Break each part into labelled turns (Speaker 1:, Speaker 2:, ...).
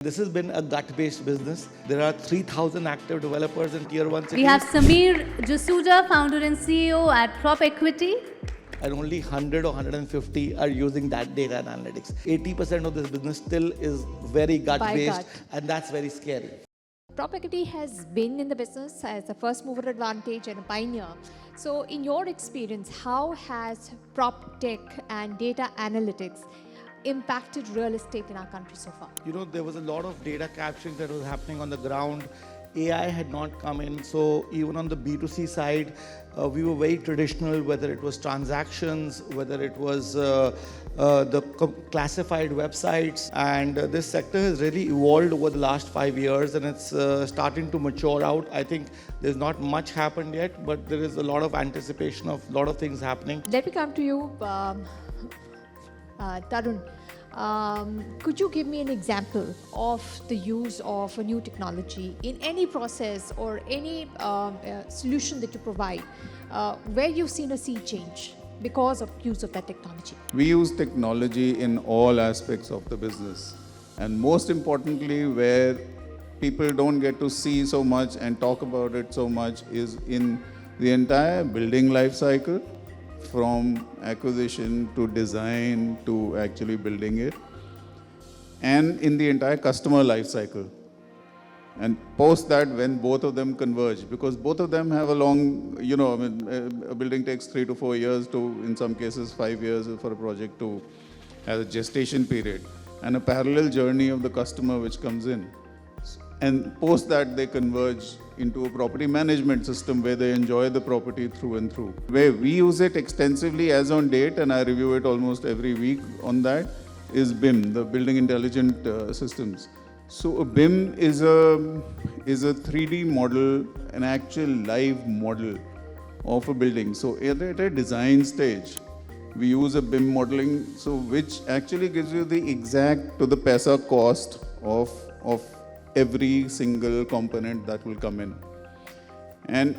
Speaker 1: This has been a gut-based business. There are 3,000 active developers in Tier 1 cities.
Speaker 2: We have Samir Jasuja, founder and CEO at PropEquity.
Speaker 1: And only 100 or 150 are using that data and analytics. 80% of this business still is very gut-based, and that's very scary.
Speaker 3: PropEquity has been in the business as a first mover advantage and a pioneer. So in your experience, how has prop tech and data analytics impacted real estate in our country so far?
Speaker 1: You know, there was a lot of data capturing that was happening on the ground. AI had not come in, so even on the B2C side, we were very traditional, whether it was transactions, whether it was classified websites, and this sector has really evolved over the last 5 years, and it's starting to mature out. I think there's not much happened yet, but there is a lot of anticipation of a lot of things happening.
Speaker 3: Let me come to you, Tarun. Could you give me an example of the use of a new technology in any process or any solution that you provide where you've seen a sea change because of use of that technology?
Speaker 4: We use technology in all aspects of the business, and most importantly, where people don't get to see so much and talk about it so much is in the entire building life cycle, from acquisition to design to actually building it, and in the entire customer life cycle. And post that, when both of them converge, because both of them have a long, a building takes 3 to 4 years to, in some cases, 5 years for a project to have a gestation period, and a parallel journey of the customer which comes in. And post that, they converge into a property management system where they enjoy the property through and through. Where we use it extensively as on date, and I review it almost every week on that, is BIM, the Building Intelligent Systems. So a BIM is a 3D model, an actual live model of a building. So at a design stage, we use a BIM modeling, so which actually gives you the exact to the paisa cost of every single component that will come in. And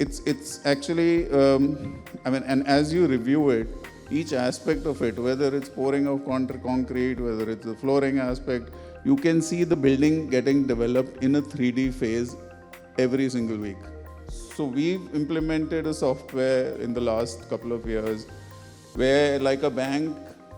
Speaker 4: it's actually, and as you review it, each aspect of it, whether it's pouring of concrete, whether it's the flooring aspect, you can see the building getting developed in a 3D phase every single week. So we've implemented a software in the last couple of years where, like a bank,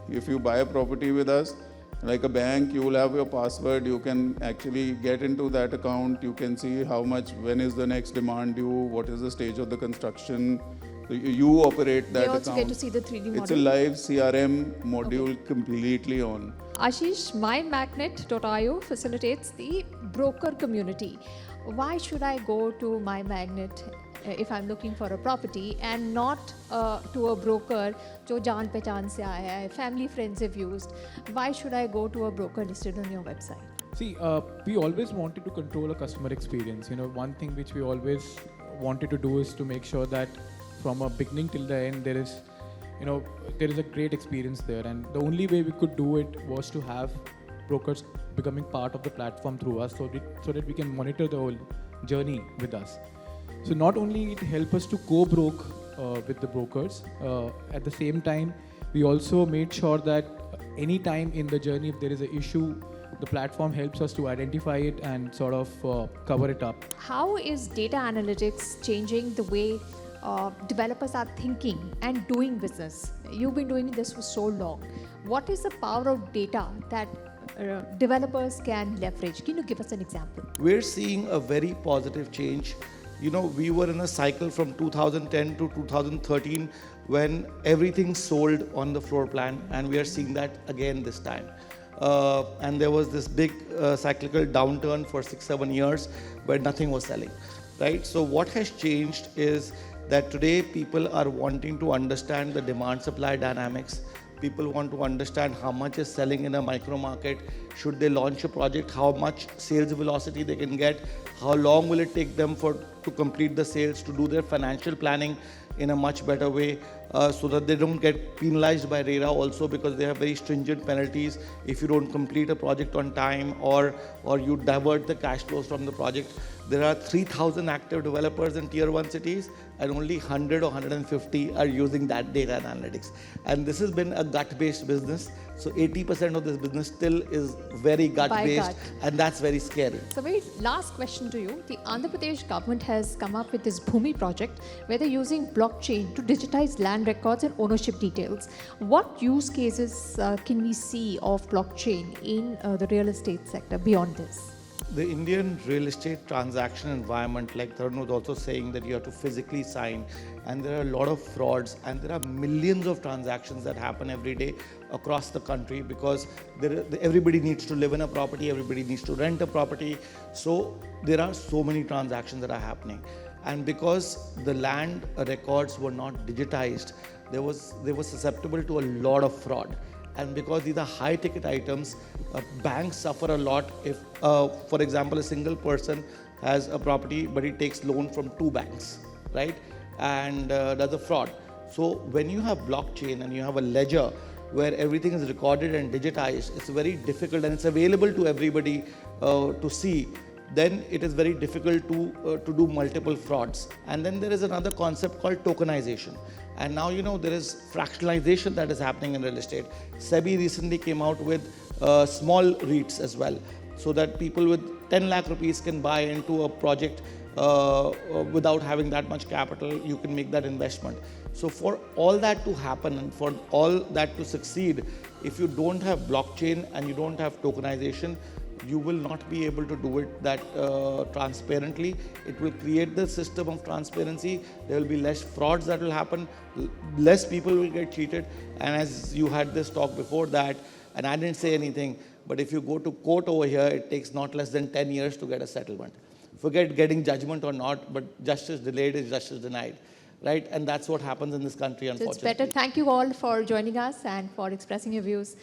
Speaker 4: if you buy a property with us, like a bank, you will have your password, you can actually get into that account, you can see how much, when is the next demand due, what is the stage of the construction. So you operate that account.
Speaker 3: They also get to see the 3D model.
Speaker 4: It's a live CRM module completely on.
Speaker 3: Ashish, MyMagnet.io facilitates the broker community. Why should I go to MyMagnet if I'm looking for a property and not to a broker जो जान पहचान से आया है, family friends have used? Why should I go to a broker listed on your website?
Speaker 5: See, we always wanted to control a customer experience. You know, one thing which we always wanted to do is to make sure that from a beginning till the end there is a great experience there, and the only way we could do it was to have brokers becoming part of the platform through us, so that we can monitor the whole journey with us. So not only it help us to co-broke with the brokers, at the same time we also made sure that any time in the journey if there is an issue, the platform helps us to identify it and sort of cover it up.
Speaker 3: How is data analytics changing the way developers are thinking and doing business? You've been doing this for so long. What is the power of data that developers can leverage? Can you give us an example?
Speaker 1: We're seeing a very positive change. You know, we were in a cycle from 2010 to 2013 when everything sold on the floor plan, and we are seeing that again this time. And there was this big cyclical downturn for 6-7 years where nothing was selling, right? So what has changed is that today people are wanting to understand the demand-supply dynamics. People want to understand how much is selling in a micro market. Should they launch a project, how much sales velocity they can get, how long will it take them to complete the sales, to do their financial planning in a much better way, so that they don't get penalized by RERA also, because they have very stringent penalties if you don't complete a project on time or you divert the cash flows from the project. There are 3,000 active developers in Tier 1 cities, and only 100 or 150 are using that data and analytics. And this has been a gut-based business. So 80% of this business still is very gut-based,
Speaker 3: gut.
Speaker 1: and that's very scary.
Speaker 3: So, very last question to you. The Andhra Pradesh government has come up with this Bhumi project where they're using blockchain to digitize land records and ownership details. What use cases can we see of blockchain in the real estate sector beyond this?
Speaker 1: The Indian real estate transaction environment, like Tarun was also saying, that you have to physically sign, and there are a lot of frauds, and there are millions of transactions that happen every day across the country, because everybody needs to live in a property, everybody needs to rent a property. So there are so many transactions that are happening, and because the land records were not digitized, they were susceptible to a lot of fraud. And because these are high ticket items, banks suffer a lot if, for example, a single person has a property but he takes loan from 2 banks, right? And that's a fraud. So when you have blockchain and you have a ledger where everything is recorded and digitized, it's very difficult, and it's available to everybody to see. Then it is very difficult to do multiple frauds. And then there is another concept called tokenization. And now, there is fractionalization that is happening in real estate. SEBI recently came out with small REITs as well, so that people with 10 lakh rupees can buy into a project without having that much capital. You can make that investment. So for all that to happen and for all that to succeed, if you don't have blockchain and you don't have tokenization, you will not be able to do it that transparently. It will create the system of transparency. There will be less frauds that will happen, less people will get cheated. And as you had this talk before that, and I didn't say anything, but if you go to court over here, it takes not less than 10 years to get a settlement. Forget getting judgment or not, but justice delayed is justice denied, right? And that's what happens in this country,
Speaker 3: So
Speaker 1: unfortunately.
Speaker 3: it's better. Thank you all for joining us and for expressing your views.